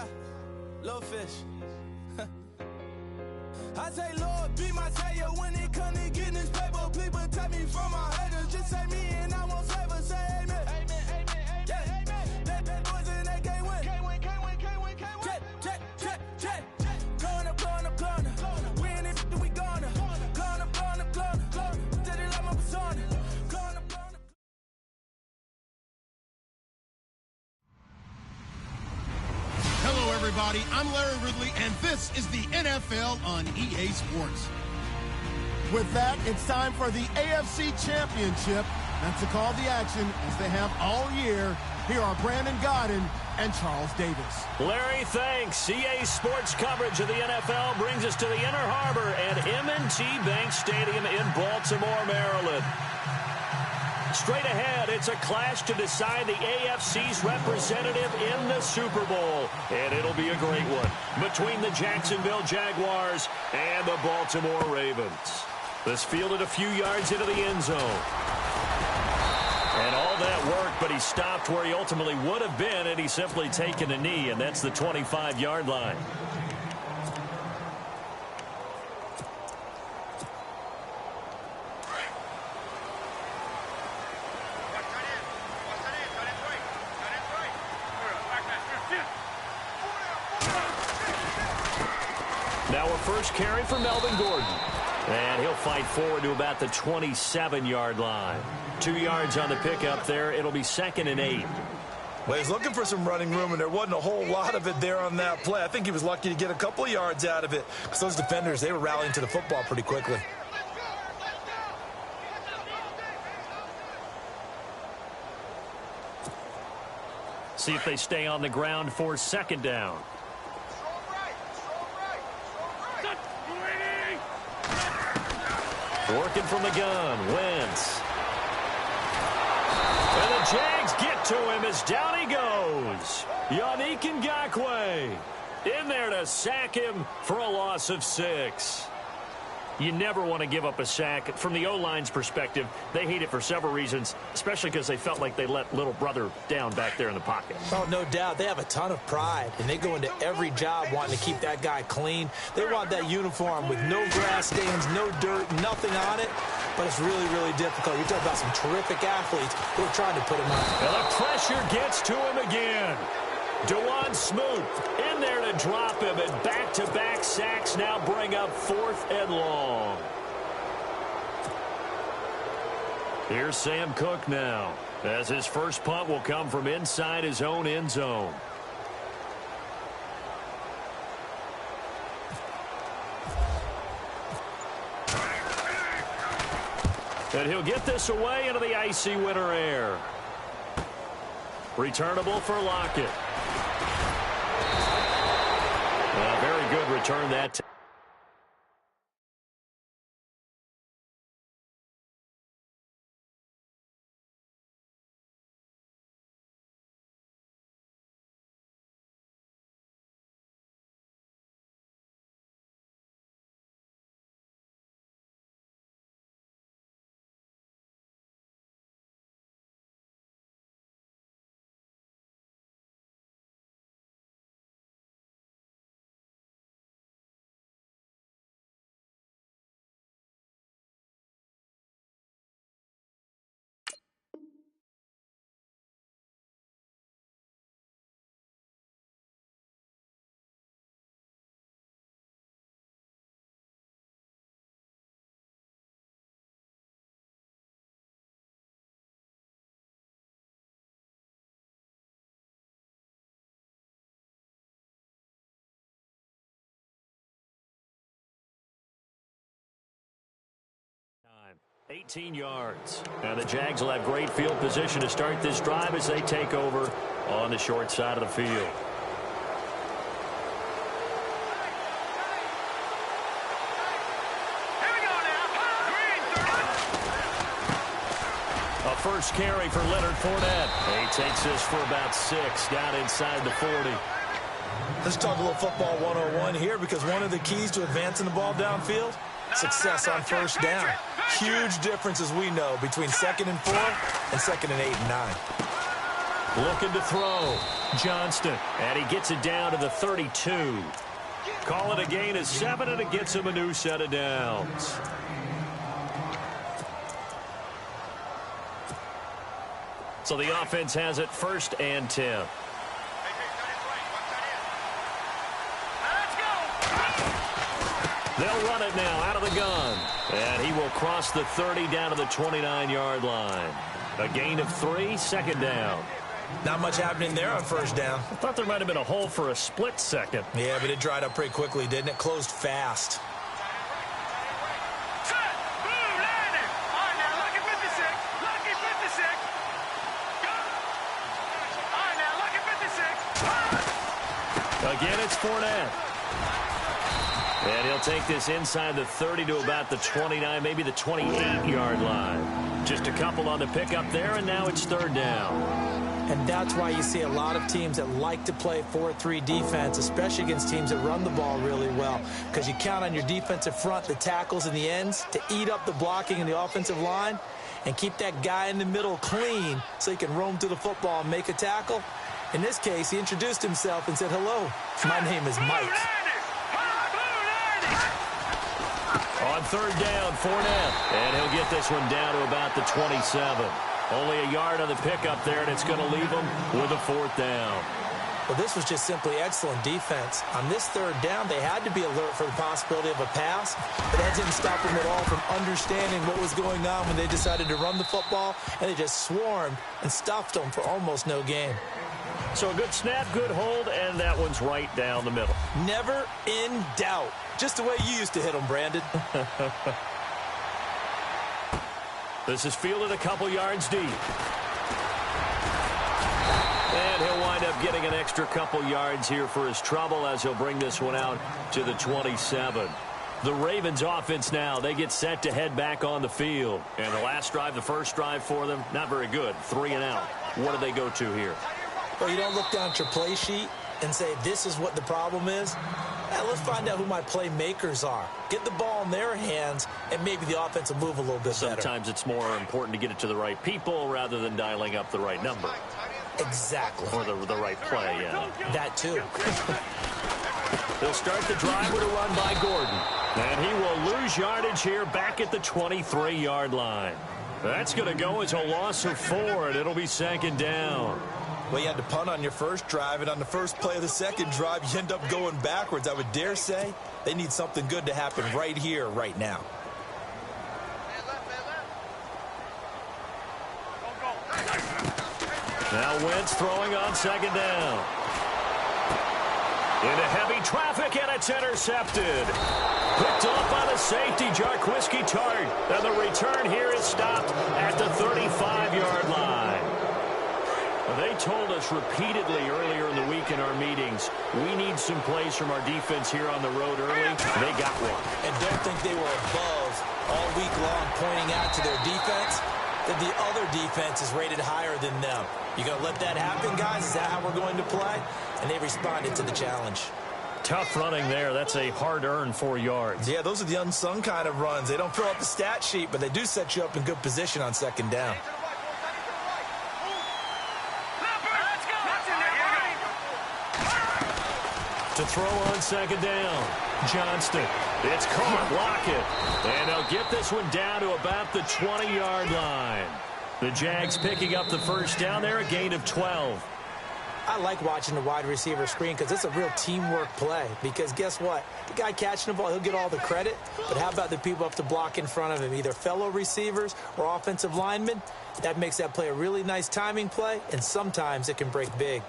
Yeah, little fish. I say, Lord, be my savior when it comes to getting this paper. People take me from my haters. Just say me and I won't favor. Say amen. Amen, amen, amen, yeah. Amen. That boys and they can't win. Can't win, can't win, can't win, can't win. Jet. Blowing up. We in it, we gonna. Blowing up. Did it like my persona. Blowing up. Hello, everybody. I'm Larry Ridley, and this is the NFL on EA Sports. With that, it's time for the AFC Championship. And to call the action, as they have all year, here are Brandon Godden and Charles Davis. Larry, thanks. EA Sports coverage of the NFL brings us to the Inner Harbor at M&T Bank Stadium in Baltimore, Maryland. Straight ahead, it's a clash to decide the AFC's representative in the Super Bowl. And it'll be a great one between the Jacksonville Jaguars and the Baltimore Ravens. This fielded a few yards into the end zone. And all that worked, but he stopped where he ultimately would have been had he simply taken a knee, and that's the 25-yard line. Now a first carry for Melvin Gordon. And he'll fight forward to about the 27-yard line. 2 yards on the pickup there. It'll be 2nd and 8. Well, he's looking for some running room, and there wasn't a whole lot of it there on that play. I think he was lucky to get a couple of yards out of it, because those defenders, they were rallying to the football pretty quickly. See if they stay on the ground for 2nd down. Working from the gun, Wentz. And the Jags get to him as down he goes. Yannick Ngakoue in there to sack him for a loss of 6. You never want to give up a sack. From the O-line's perspective, they hate it for several reasons, especially because they felt like they let little brother down back there in the pocket. Oh, no doubt. They have a ton of pride, and they go into every job wanting to keep that guy clean. They want that uniform with no grass stains, no dirt, nothing on it, but it's really, really difficult. You're talking about some terrific athletes who are trying to put him on. And the pressure gets to him again. DeJuan Smoot in there to drop him, and back-to-back sacks now bring up 4th and long. Here's Sam Cook now, as his first punt will come from inside his own end zone. And he'll get this away into the icy winter air. Returnable for Lockett. A very good return that time. Time. 18 yards. And the Jags will have great field position to start this drive as they take over on the short side of the field. A first carry for Leonard Fournette. He takes this for about 6 down inside the 40. Let's talk a little football 101 here, because one of the keys to advancing the ball downfield, success on first down. Huge difference, as we know, between 2nd and 4 and 2nd and 8 and 9. Looking to throw. Johnston. And he gets it down to the 32. Call it a gain of 7, and it gets him a new set of downs. So the offense has it 1st and 10. They'll run it now out of the gun. And he will cross the 30 down to the 29-yard line. A gain of 3, 2nd down. Not much happening there on 1st down. I thought there might have been a hole for a split second. Yeah, but it dried up pretty quickly, didn't it? Closed fast. Again, it's Fournette. And he'll take this inside the 30 to about the 29, maybe the 28-yard line. Just a couple on the pickup there, and now it's 3rd down. And that's why you see a lot of teams that like to play 4-3 defense, especially against teams that run the ball really well, because you count on your defensive front, the tackles and the ends, to eat up the blocking in the offensive line and keep that guy in the middle clean so he can roam through the football and make a tackle. In this case, he introduced himself and said, "Hello, my name is Mike." On 3rd down, Fournette. And he'll get this one down to about the 27. Only a yard on the pickup there, and it's going to leave him with a 4th down. Well, this was just simply excellent defense. On this 3rd down, they had to be alert for the possibility of a pass, but that didn't stop them at all from understanding what was going on when they decided to run the football, and they just swarmed and stuffed them for almost no gain. So a good snap, good hold, and that one's right down the middle. Never in doubt. Just the way you used to hit them, Brandon. This is fielded a couple yards deep. And he'll wind up getting an extra couple yards here for his trouble as he'll bring this one out to the 27. The Ravens offense now, they get set to head back on the field. And the last drive, the first drive for them, not very good. 3 and out. What do they go to here? Well, you don't look down at your play sheet and say, this is what the problem is. Now, let's find out who my playmakers are. Get the ball in their hands, and maybe the offense will move a little bit better. Sometimes it's more important to get it to the right people rather than dialing up the right number. Exactly. Or the right play, yeah. That too. They'll start the drive with a run by Gordon. And he will lose yardage here back at the 23-yard line. That's going to go as a loss of 4, and it'll be 2nd down. Well, you had to punt on your first drive, and on the first play of the second drive, you end up going backwards. I would dare say they need something good to happen right here, right now. Now Wentz throwing on 2nd down. Into heavy traffic, and it's intercepted. Picked off by the safety, Jarquiski Tart. And the return here is stopped at the 35-yard line. They told us repeatedly earlier in the week in our meetings, we need some plays from our defense here on the road early. They got one. And don't think they were above all week long pointing out to their defense that the other defense is rated higher than them. You going to let that happen, guys? Is that how we're going to play? And they responded to the challenge. Tough running there. That's a hard-earned 4 yards. Yeah, those are the unsung kind of runs. They don't fill up the stat sheet, but they do set you up in good position on 2nd down. To throw on 2nd down, Johnston. It's caught, Lockett. And they'll get this one down to about the 20-yard line. The Jags picking up the first down there, a gain of 12. I like watching the wide receiver screen because it's a real teamwork play. Because guess what? The guy catching the ball, he'll get all the credit. But how about the people up to block in front of him, either fellow receivers or offensive linemen? That makes that play a really nice timing play, and sometimes it can break big.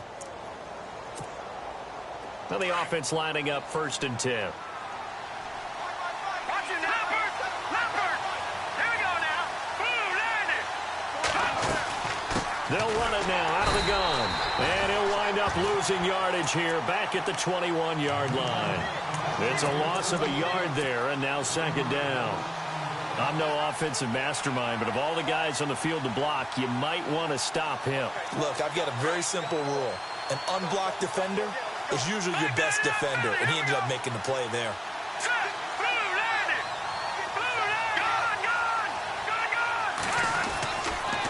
Now the offense lining up 1st and 10. They'll run it now out of the gun. And he'll wind up losing yardage here back at the 21-yard line. It's a loss of a yard there, and now 2nd down. I'm no offensive mastermind, but of all the guys on the field to block, you might want to stop him. Look, I've got a very simple rule. An unblocked defender is usually your best defender, and he ended up making the play there.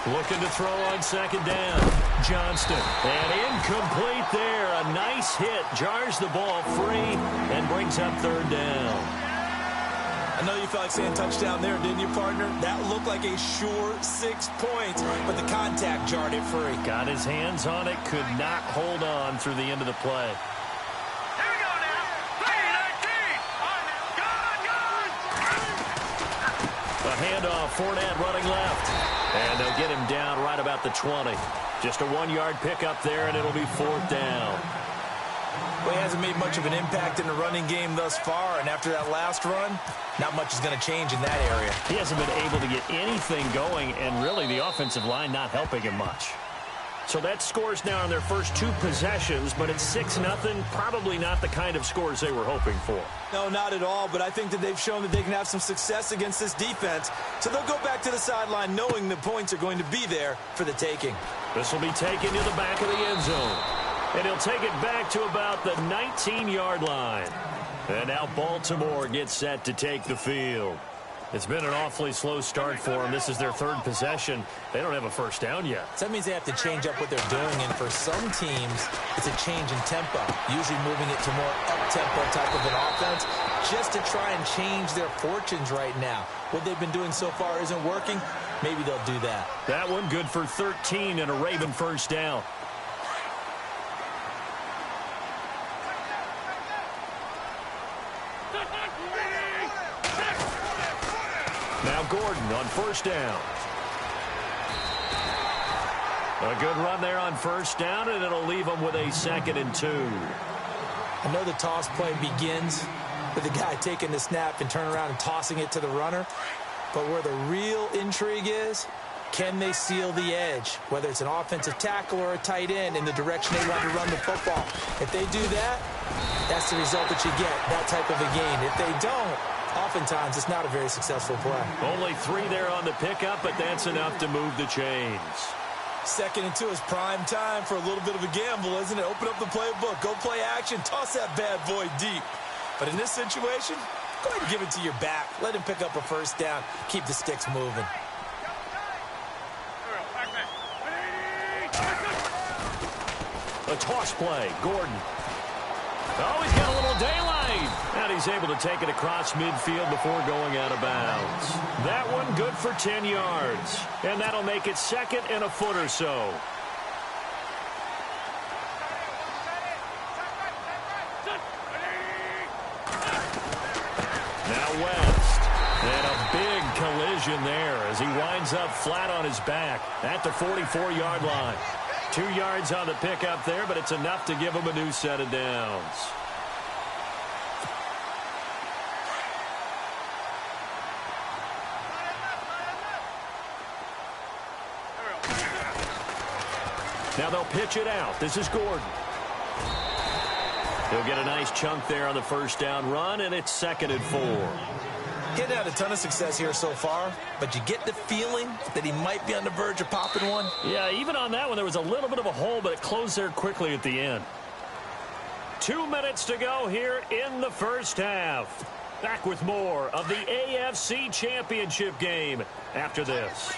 Looking to throw on second down. Johnston. And incomplete there. A nice hit. Jars the ball free and brings up third down. I know you felt like saying touchdown there, didn't you, partner? That looked like a sure 6 points, but the contact jarred it free. Got his hands on it. Could not hold on through the end of the play. A handoff, Fournette running left. And they'll get him down right about the 20. Just a 1-yard pickup there, and it'll be fourth down. Well, he hasn't made much of an impact in the running game thus far, and after that last run, not much is going to change in that area. He hasn't been able to get anything going, and really the offensive line not helping him much. So that scores now on their first 2 possessions, but it's 6-0. Probably not the kind of scores they were hoping for. No, not at all, but I think that they've shown that they can have some success against this defense. So they'll go back to the sideline knowing the points are going to be there for the taking. This will be taken to the back of the end zone. And he'll take it back to about the 19-yard line. And now Baltimore gets set to take the field. It's been an awfully slow start for them. This is their 3rd possession. They don't have a first down yet. So that means they have to change up what they're doing, and for some teams, it's a change in tempo, usually moving it to more up-tempo type of an offense, just to try and change their fortunes right now. What they've been doing so far isn't working. Maybe they'll do that. That one good for 13 and a Raven first down. Now Gordon on first down. A good run there on first down, and it'll leave them with a 2nd and 2. I know the toss play begins with the guy taking the snap and turn around and tossing it to the runner. But where the real intrigue is, can they seal the edge? Whether it's an offensive tackle or a tight end in the direction they want to run the football. If they do that, that's the result that you get, that type of a game. If they don't, oftentimes it's not a very successful play. Only 3 there on the pickup, but that's enough to move the chains. 2nd and 2 is prime time for a little bit of a gamble, isn't it? Open up the playbook, go play action, toss that bad boy deep. But in this situation, go ahead and give it to your back. Let him pick up a first down. Keep the sticks moving. A toss play, Gordon. Oh, he's got a little daylight. And he's able to take it across midfield before going out of bounds. That one good for 10 yards. And that'll make it 2nd and a foot or so. Now West. And a big collision there as he winds up flat on his back at the 44-yard line. 2 yards on the pickup there, but it's enough to give him a new set of downs. Now they'll pitch it out. This is Gordon. He'll get a nice chunk there on the first down run, and it's 2nd and 4. Getting had a ton of success here so far, but you get the feeling that he might be on the verge of popping one. Yeah, even on that one, there was a little bit of a hole, but it closed there quickly at the end. 2 minutes to go here in the first half. Back with more of the AFC Championship game after this.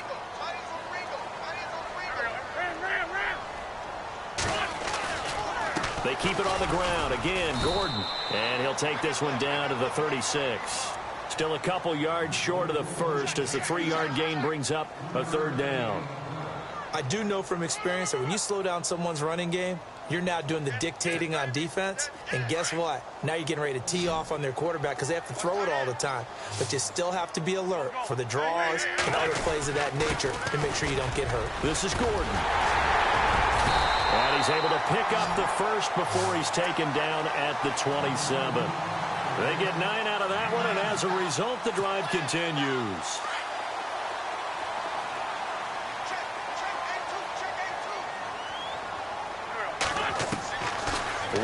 They keep it on the ground. Again, Gordon. And he'll take this one down to the 36. Still a couple yards short of the first as the 3-yard gain brings up a 3rd down. I do know from experience that when you slow down someone's running game, you're now doing the dictating on defense. And guess what? Now you're getting ready to tee off on their quarterback because they have to throw it all the time. But you still have to be alert for the draws and other plays of that nature to make sure you don't get hurt. This is Gordon. And he's able to pick up the first before he's taken down at the 27. They get 9 out of that one, and as a result, the drive continues.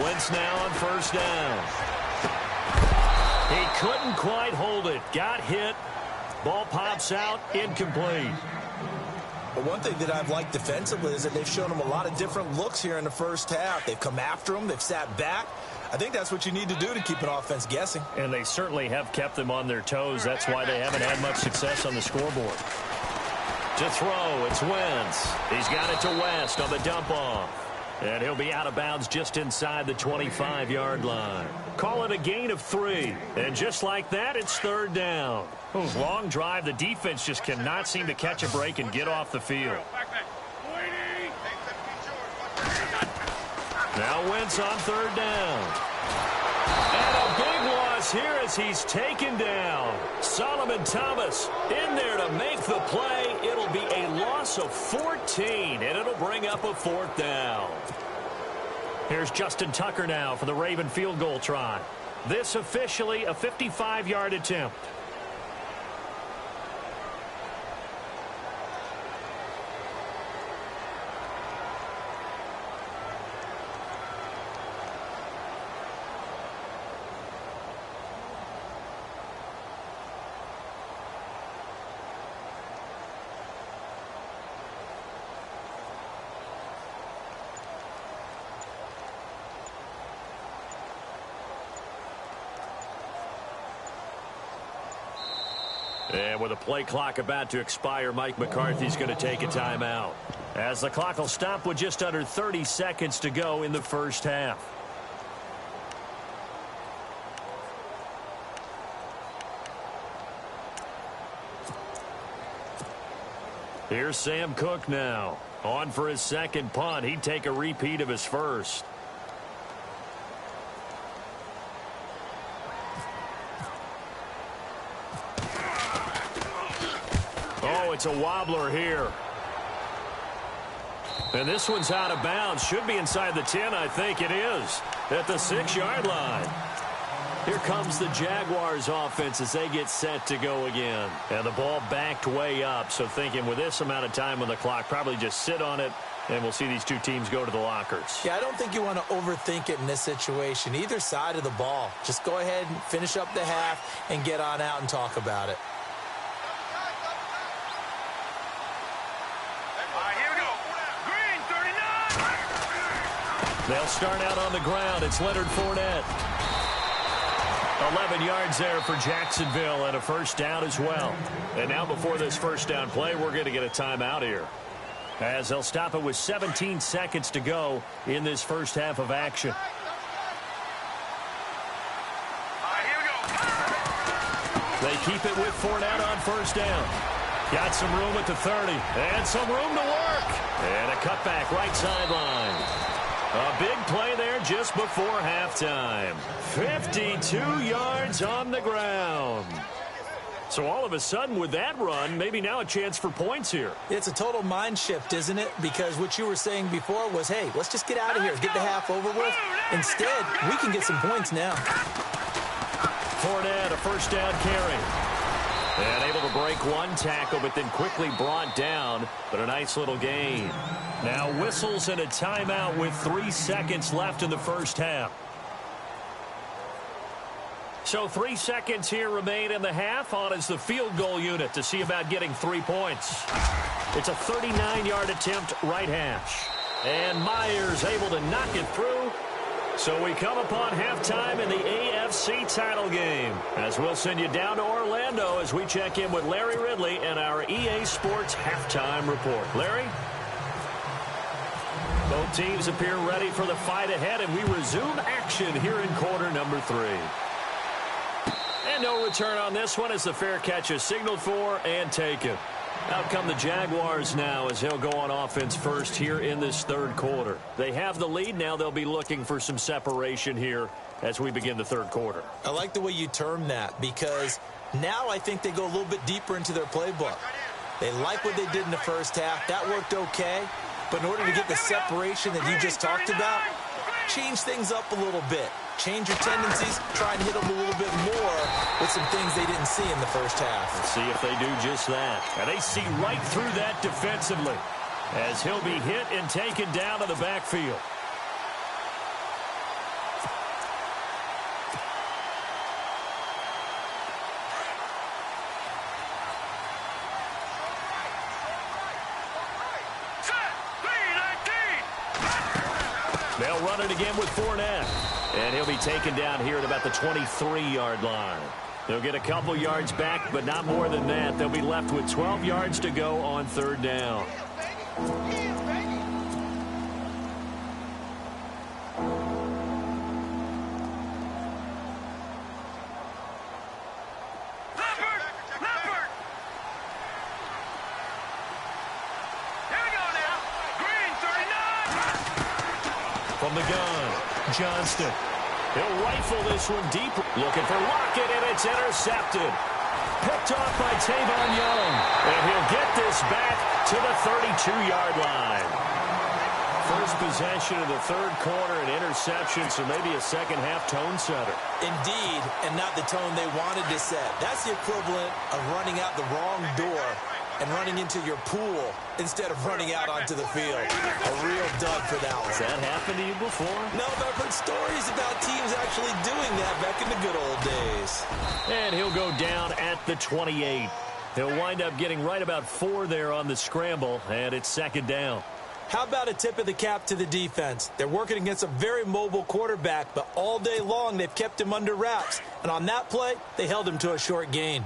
Wentz now on first down. He couldn't quite hold it. Got hit. Ball pops out. Incomplete. But one thing that I've liked defensively is that they've shown him a lot of different looks here in the first half. They've come after him. They've sat back. I think that's what you need to do to keep an offense guessing. And they certainly have kept them on their toes. That's why they haven't had much success on the scoreboard. To throw, it's Wentz. He's got it to West on the dump-off. And he'll be out of bounds just inside the 25-yard line. Call it a gain of 3. And just like that, it's third down. Long drive. The defense just cannot seem to catch a break and get off the field. Now Wentz on third down. And a big loss here as he's taken down. Solomon Thomas in there to make the play. It'll be a loss of 14, and it'll bring up a fourth down. Here's Justin Tucker now for the Raven field goal try. This officially a 55-yard attempt. And with a play clock about to expire, Mike McCarthy's going to take a timeout, as the clock will stop with just under 30 seconds to go in the first half. Here's Sam Cook now. On for his second punt. He'd take a repeat of his first. Oh, it's a wobbler here. And this one's out of bounds. Should be inside the 10, I think it is. At the 6-yard line. Here comes the Jaguars offense as they get set to go again. And the ball backed way up. So thinking with this amount of time on the clock, probably just sit on it, and we'll see these two teams go to the lockers. Yeah, I don't think you want to overthink it in this situation. Either side of the ball. Just go ahead and finish up the half and get on out and talk about it. They'll start out on the ground. It's Leonard Fournette. 11 yards there for Jacksonville and a first down as well. And now before this first down play, we're going to get a timeout here, as they'll stop it with 17 seconds to go in this first half of action. They keep it with Fournette on first down. Got some room at the 30 and some room to work. And a cutback right sideline. A big play there just before halftime. 52 yards on the ground. So all of a sudden with that run, maybe now a chance for points here. It's a total mind shift, isn't it? Because what you were saying before was, hey, let's just get out of here, get the half over with. Instead, we can get some points now. Fournette, a first down carry. And able to break one tackle, but then quickly brought down. But a nice little gain. Now whistles and a timeout with 3 seconds left in the first half. So 3 seconds here remain in the half. On is the field goal unit to see about getting 3 points. It's a 39-yard attempt right hash. And Myers able to knock it through. So we come upon halftime in the AFC title game, as we'll send you down to Orlando as we check in with Larry Ridley and our EA Sports halftime report. Larry? Both teams appear ready for the fight ahead, and we resume action here in quarter number 3. And no return on this one as the fair catch is signaled for and taken. Out come the Jaguars now as they'll go on offense first here in this third quarter. They have the lead now. They'll be looking for some separation here as we begin the third quarter. I like the way you term that, because now I think they go a little bit deeper into their playbook. They like what they did in the first half. That worked okay. But in order to get the separation that you just talked about, change things up a little bit. Change your tendencies, try and hit them a little bit more with some things they didn't see in the first half. Let's see if they do just that. And they see right through that defensively as he'll be hit and taken down to the backfield. They'll run it again with Fournette. And he'll be taken down here at about the 23-yard line. They'll get a couple yards back, but not more than that. They'll be left with 12 yards to go on third down. From the gun, Johnston. He'll rifle this one deep. Looking for Lockett, and it's intercepted. Picked off by Tavon Young. And he'll get this back to the 32-yard line. First possession of the third quarter, an interception, so maybe a second-half tone setter. Indeed, and not the tone they wanted to set. That's the equivalent of running out the wrong door and running into your pool instead of running out onto the field. A real dud for that one. Has that happened to you before? No, but I've heard stories about teams actually doing that back in the good old days. And he'll go down at the 28. He'll wind up getting right about 4 there on the scramble, and it's second down. How about a tip of the cap to the defense? They're working against a very mobile quarterback, but all day long they've kept him under wraps. And on that play, they held him to a short gain.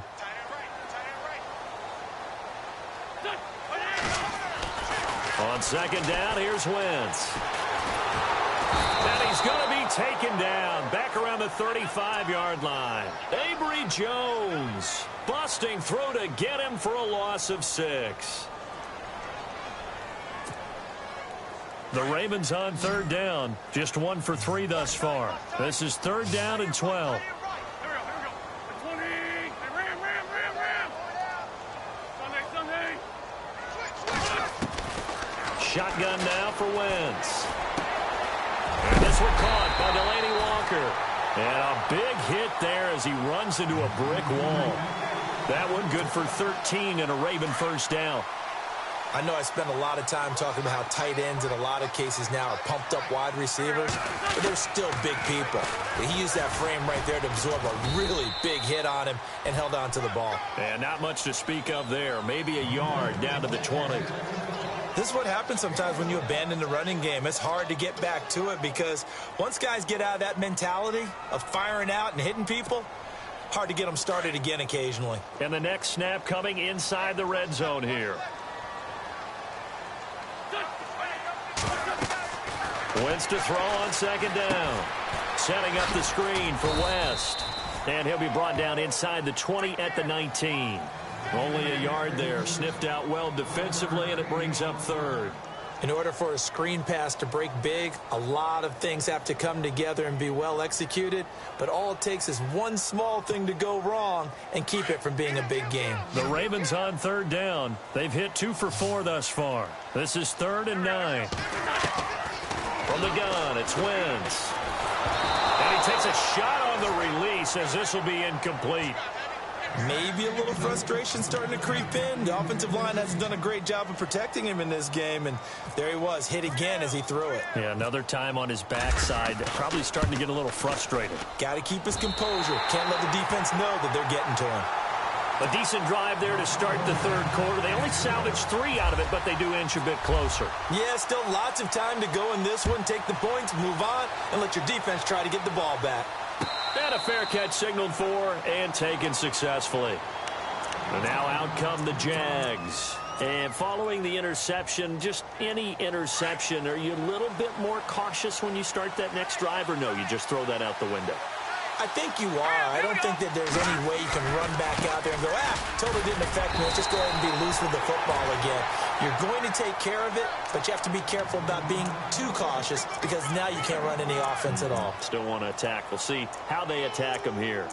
On second down, here's Wentz. And he's going to be taken down back around the 35-yard line. Avery Jones busting through to get him for a loss of 6. The Ravens on third down, just 1 for 3 thus far. This is third down and 12. Shotgun now for Wentz. And this one caught by Delaney Walker. And a big hit there as he runs into a brick wall. That one good for 13 and a Raven first down. I know I spend a lot of time talking about how tight ends in a lot of cases now are pumped up wide receivers, but they're still big people. He used that frame right there to absorb a really big hit on him and held on to the ball. And not much to speak of there. Maybe a yard down to the 20. This is what happens sometimes when you abandon the running game. It's hard to get back to it because once guys get out of that mentality of firing out and hitting people, hard to get them started again occasionally. And the next snap coming inside the red zone here. Wentz to throw on second down. Setting up the screen for West. And he'll be brought down inside the 20 at the 19. Only a yard there. Sniffed out well defensively, and it brings up third. In order for a screen pass to break big, a lot of things have to come together and be well executed. But all it takes is one small thing to go wrong and keep it from being a big game. The Ravens on third down. They've hit 2 for 4 thus far. This is 3rd and 9. From the gun, it's Wentz. And he takes a shot on the release as this will be incomplete. Maybe a little frustration starting to creep in. The offensive line hasn't done a great job of protecting him in this game, and there he was, hit again as he threw it. Yeah, another time on his backside, probably starting to get a little frustrated. Got to keep his composure. Can't let the defense know that they're getting to him. A decent drive there to start the third quarter. They only salvaged 3 out of it, but they do inch a bit closer. Yeah, still lots of time to go in this one. Take the points, move on, and let your defense try to get the ball back. And a fair catch signaled for and taken successfully. And now out come the Jags. And following the interception, just any interception, are you a little bit more cautious when you start that next drive, or no, you just throw that out the window? I think you are. I don't think that there's any way you can run back out there and go, totally didn't affect me. Let's just go ahead and be loose with the football again. You're going to take care of it, but you have to be careful about being too cautious because now you can't run any offense at all. Still want to attack. We'll see how they attack them here.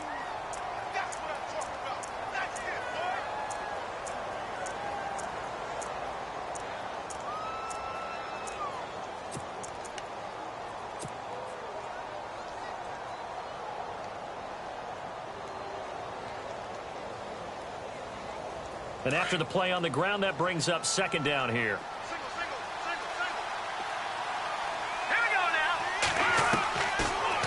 And after the play on the ground, that brings up second down here.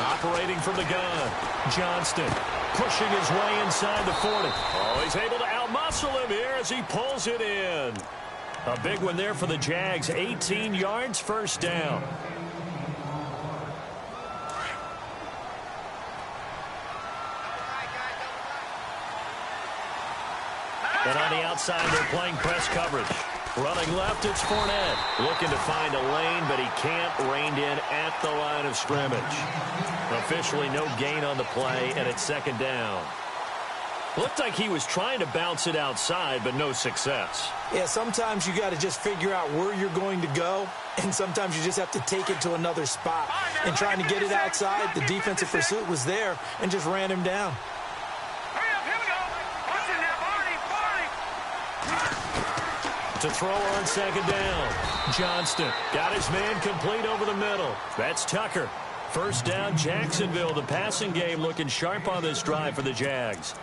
Operating from the gun, Johnston pushing his way inside the 40. Oh, he's able to outmuscle him here as he pulls it in. A big one there for the Jags, 18 yards, first down. And on the outside, they're playing press coverage. Running left, it's Fournette. Looking to find a lane, but he can't. Reined in at the line of scrimmage. Officially no gain on the play, and it's second down. Looked like he was trying to bounce it outside, but no success. Yeah, sometimes you got to just figure out where you're going to go, and sometimes you just have to take it to another spot. And trying to get it outside, the defensive pursuit was there and just ran him down. To throw on second down. Johnston got his man complete over the middle. That's Tucker. First down, Jacksonville. The passing game looking sharp on this drive for the Jags.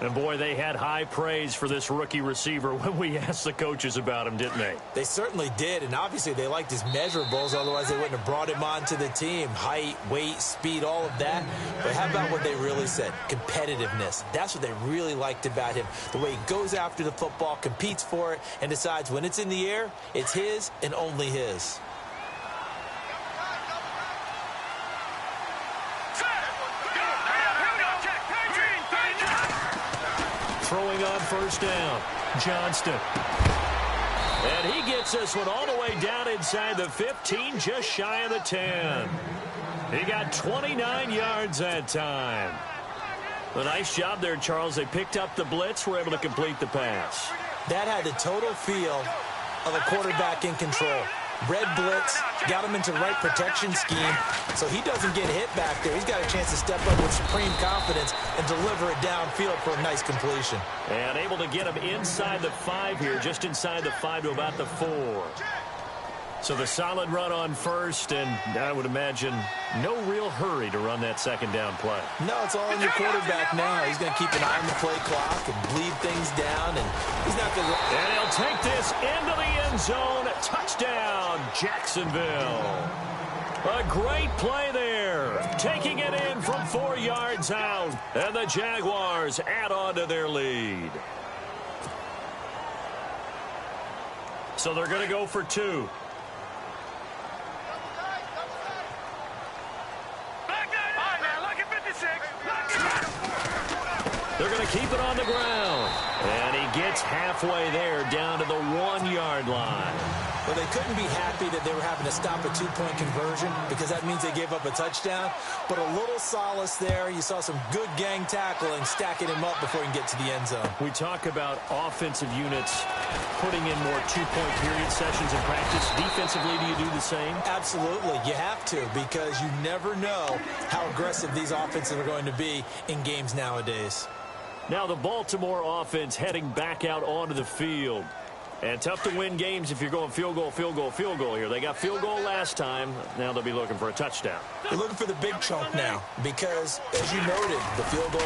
And, boy, they had high praise for this rookie receiver when we asked the coaches about him, didn't they? They certainly did, and obviously they liked his measurables. Otherwise, they wouldn't have brought him onto the team. Height, weight, speed, all of that. But how about what they really said? Competitiveness. That's what they really liked about him. The way he goes after the football, competes for it, and decides when it's in the air, it's his and only his. Throwing on first down, Johnston. And he gets this one all the way down inside the 15, just shy of the 10. He got 29 yards that time. A nice job there, Charles. They picked up the blitz, were able to complete the pass. That had the total feel of a quarterback in control. Red blitz, got him into the right protection scheme, so he doesn't get hit back there. He's got a chance to step up with supreme confidence and deliver it downfield for a nice completion. And able to get him inside the 5 here, just inside the 5 to about the 4. So the solid run on first, and I would imagine no real hurry to run that second down play. No, it's all on your quarterback now. He's going to keep an eye on the play clock and bleed things down, and he's not going to... And he'll take this into the end zone. Touchdown, Jacksonville. A great play there. Taking it in from 4 yards out, and the Jaguars add on to their lead. So they're going to go for 2. They're going to keep it on the ground. And he gets halfway there down to the 1-yard line. Well, they couldn't be happy that they were having to stop a 2-point conversion because that means they gave up a touchdown. But a little solace there. You saw some good gang tackling, stacking him up before he can get to the end zone. We talk about offensive units putting in more 2-point period sessions in practice. Defensively, do you do the same? Absolutely. You have to because you never know how aggressive these offenses are going to be in games nowadays. Now the Baltimore offense heading back out onto the field. And tough to win games if you're going field goal, field goal, field goal here. They got field goal last time. Now they'll be looking for a touchdown. They're looking for the big chunk now because, as you noted, the field goal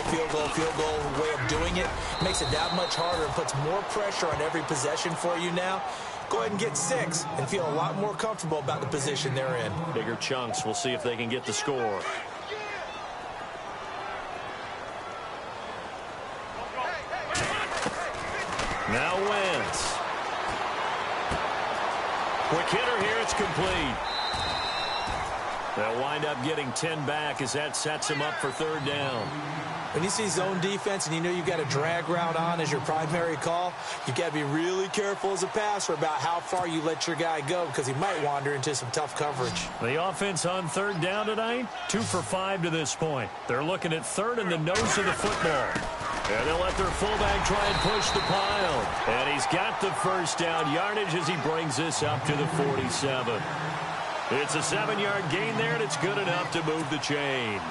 way of doing it makes it that much harder and puts more pressure on every possession for you now. Go ahead and get 6 and feel a lot more comfortable about the position they're in. Bigger chunks. We'll see if they can get the score. Now Wentz. Quick hitter here, it's complete. They'll wind up getting 10 back as that sets him up for third down. When you see zone defense and you know you've got a drag route on as your primary call, you've got to be really careful as a passer about how far you let your guy go because he might wander into some tough coverage. The offense on third down tonight, 2 for 5 to this point. They're looking at third in the nose of the football. And they'll let their fullback try and push the pile. And he's got the first down yardage as he brings this up to the 47. It's a 7-yard gain there, and it's good enough to move the chains.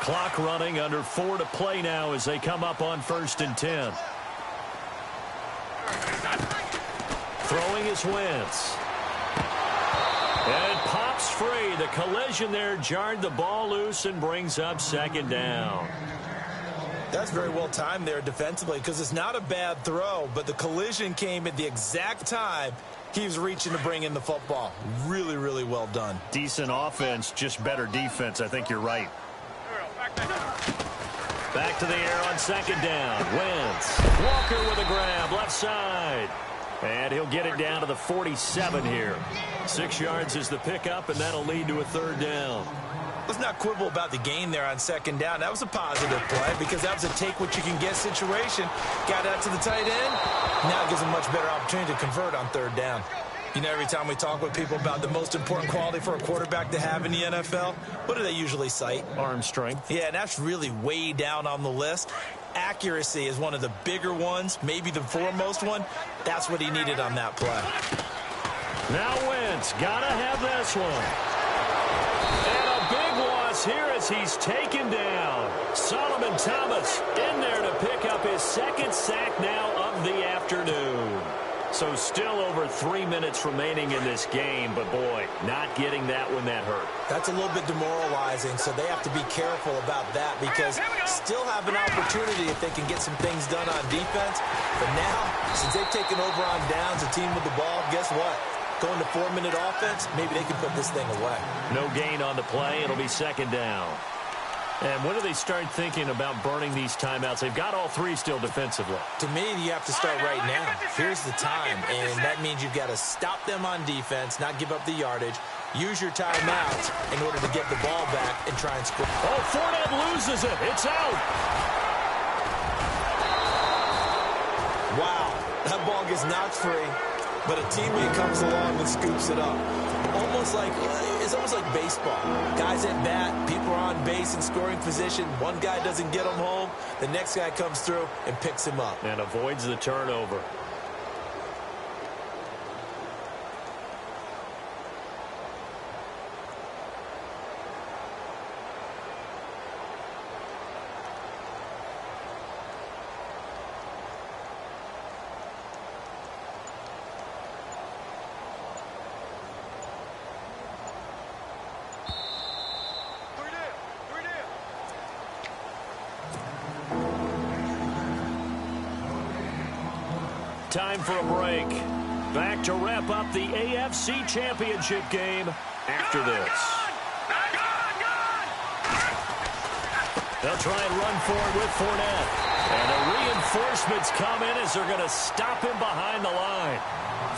Clock running, under 4 to play now as they come up on 1st and 10. Throwing is Wentz. And it pops free. The collision there jarred the ball loose and brings up second down. That's very well timed there defensively because it's not a bad throw, but the collision came at the exact time he was reaching to bring in the football. Really, really well done. Decent offense, just better defense. I think you're right. Back to the air on second down. Wentz. Walker with a grab, left side. And he'll get it down to the 47 here. 6 yards is the pickup, and that'll lead to a third down. Let's not quibble about the gain there on second down. That was a positive play because that was a take-what-you-can-get situation. Got out to the tight end. Now it gives a much better opportunity to convert on third down. You know, every time we talk with people about the most important quality for a quarterback to have in the NFL, what do they usually cite? Arm strength. Yeah, and that's really way down on the list. Accuracy is one of the bigger ones, maybe the foremost one. That's what he needed on that play. Now Wentz, gotta have this one. And a big loss here as he's taken down. Solomon Thomas in there to pick up his second sack now of the afternoon. So still over 3 minutes remaining in this game, but boy, not getting that when that hurt. That's a little bit demoralizing, so they have to be careful about that because still have an opportunity if they can get some things done on defense. But now, since they've taken over on downs, a team with the ball, guess what? Going to 4-minute offense, maybe they can put this thing away. No gain on the play. It'll be second down. And when do they start thinking about burning these timeouts? They've got all three still defensively. To me, you have to start right now. Here's the time, and that means you've got to stop them on defense, not give up the yardage, use your timeouts in order to get the ball back and try and score. Oh, Fournette loses it. It's out. Wow, that ball gets knocked free, but a teammate comes along and scoops it up. It's almost like baseball. Guys at bat, people are on base in scoring position. One guy doesn't get him home. The next guy comes through and picks him up. And avoids the turnover. Time for a break. Back to wrap up the AFC Championship game after this. They'll try and run forward with Fournette. And the reinforcements come in as they're going to stop him behind the line.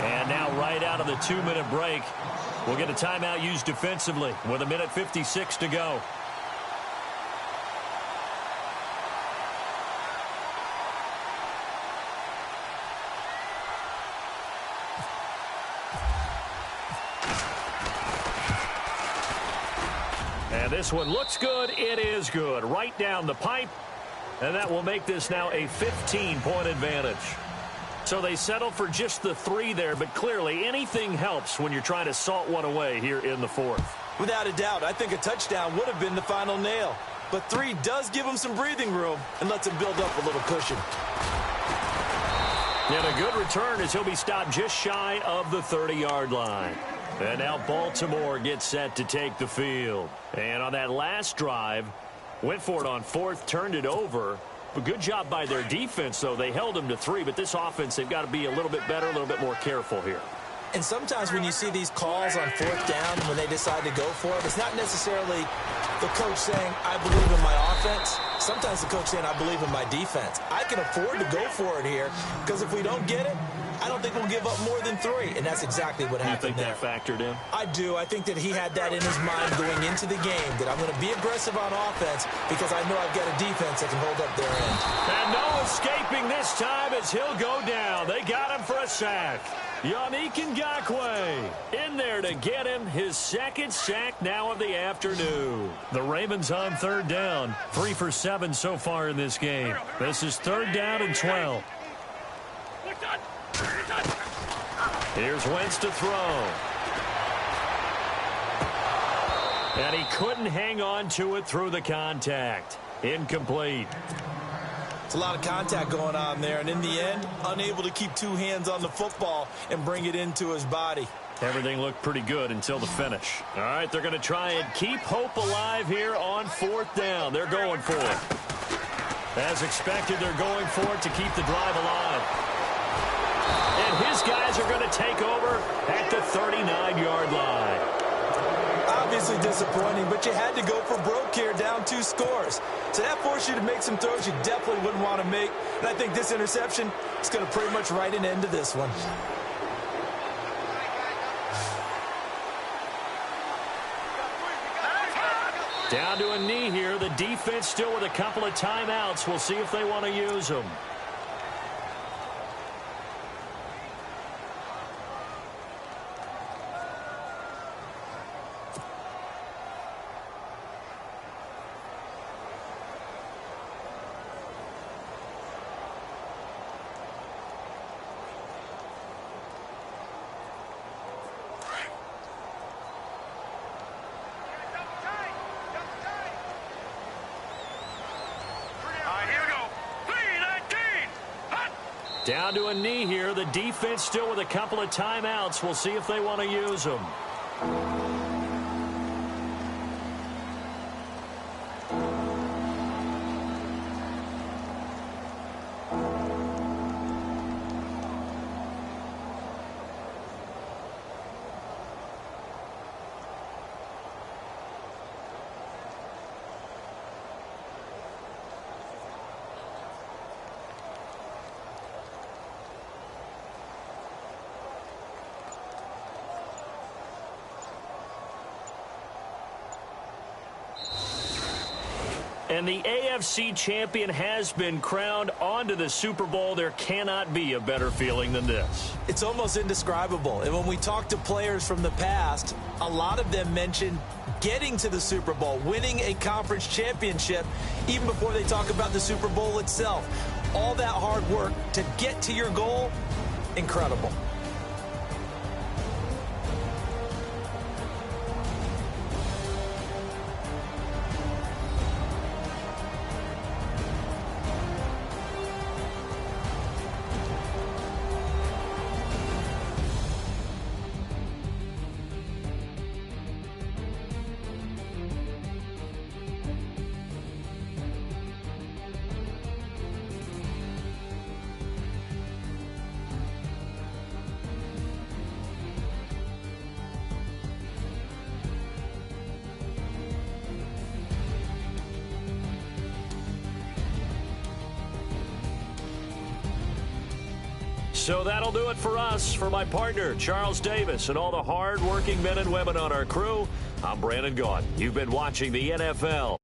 And now right out of the 2-minute break, we'll get a timeout used defensively with 1:56 to go. And this one looks good. It is good. Right down the pipe. And that will make this now a 15-point advantage. So they settle for just the 3 there, but clearly anything helps when you're trying to salt one away here in the 4th. Without a doubt, I think a touchdown would have been the final nail. But 3 does give him some breathing room and lets him build up a little cushion. And a good return as he'll be stopped just shy of the 30-yard line. And now Baltimore gets set to take the field. And on that last drive, went for it on 4th, turned it over. A good job by their defense, though. They held them to 3, but this offense, they've got to be a little bit better, a little bit more careful here. And sometimes when you see these calls on 4th down, when they decide to go for it, it's not necessarily the coach saying, I believe in my offense. Sometimes the coach saying, I believe in my defense. I can afford to go for it here because if we don't get it, I don't think we'll give up more than 3, and that's exactly what happened there. You think that factored in? I do. I think that he had that in his mind going into the game, that I'm going to be aggressive on offense because I know I've got a defense that can hold up their end. And no escaping this time as he'll go down. They got him for a sack. Yannick Ngakoue in there to get him his 2nd sack now of the afternoon. The Ravens on 3rd down. 3 for 7 so far in this game. This is 3rd down and 12. Here's Wentz to throw. And he couldn't hang on to it through the contact. Incomplete. It's a lot of contact going on there, and in the end, unable to keep 2 hands on the football and bring it into his body. Everything looked pretty good until the finish. All right, they're going to try and keep hope alive here on 4th down. They're going for it. As expected, they're going for it to keep the drive alive. And his guys are going to take over at the 39-yard line. Obviously disappointing, but you had to go for broke here, down 2 scores. So that forced you to make some throws you definitely wouldn't want to make. And I think this interception is going to pretty much write an end to this one. Down to a knee here. The defense still with a couple of timeouts. We'll see if they want to use them. Down to a knee here. The defense still with a couple of timeouts. We'll see if they want to use them. And the AFC champion has been crowned onto the Super Bowl. There cannot be a better feeling than this. It's almost indescribable. And when we talk to players from the past, a lot of them mention getting to the Super Bowl, winning a conference championship, even before they talk about the Super Bowl itself. All that hard work to get to your goal, incredible. So that'll do it for us. For my partner, Charles Davis, and all the hard-working men and women on our crew, I'm Brandon Gaudin. You've been watching the NFL.